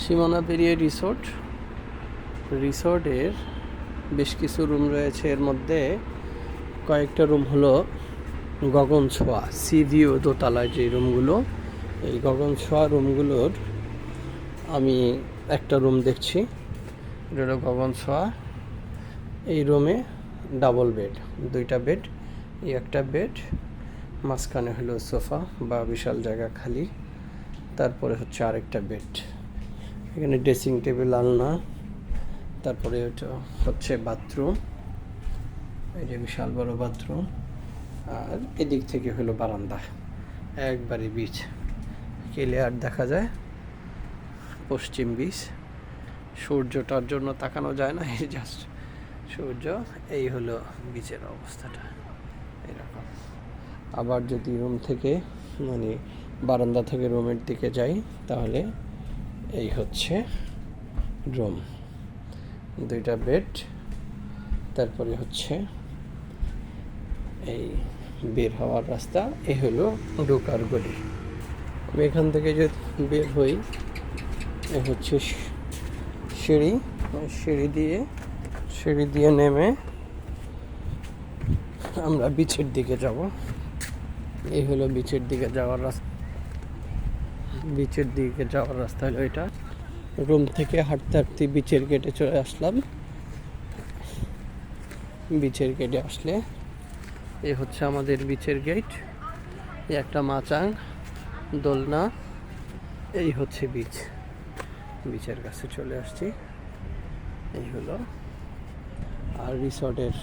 সীমানা পেরিয়ে রিসোর্টের বেশ কিছু রুম রয়েছে। এর মধ্যে কয়েকটা রুম হলো গগন ছোঁয়া, সি ভিউ দোতলায় যে রুমগুলো, এই গগন ছোঁয়া রুমগুলোর আমি একটা রুম দেখছি। এটা হলো গগন ছোঁয়া। এই রুমে ডাবল বেড, দুইটা বেড, এই একটা বেড, মাঝখানে হলো সোফা বা বিশাল জায়গা খালি, তারপরে হচ্ছে আরেকটা বেড, এখানে ড্রেসিং টেবিল, আলনা, তারপরে এটা হচ্ছে বাথরুম, এই যে বিশাল বড় বাথরুম, আর এদিক থেকে হলো বারান্দা, একবারে বিচ, ক্লিয়ার দেখা যায় পশ্চিম বিচ। সূর্যটার জন্য তাকানো যায় না, এই জাস্ট সূর্য। এই হলো বিচের অবস্থাটা এরকম। আবার যদি রুম থেকে মানে বারান্দা থেকে রুমের দিকে যাই, তাহলে এই হচ্ছে রুম, দুইটা বেড, তারপরে হচ্ছে এই বের হওয়ার রাস্তা, এই হলো ঢোকার গলি। আমি এখান থেকে যদি বের হই, এ হচ্ছে সিঁড়ি দিয়ে নেমে আমরা বিচের দিকে যাব। এই হলো বিচের দিকে যাওয়ার রাস্তা হলো এটা। রুম থেকে হাঁটতে হাঁটতে বিচের গেটে চলে আসলাম। বিচের গেটে আসলে এই হচ্ছে আমাদের বিচের গেট, এই একটা মাচাং, দোলনা, এই হচ্ছে বিচের কাছে চলে আসছি। এই হলো আর রিসর্টের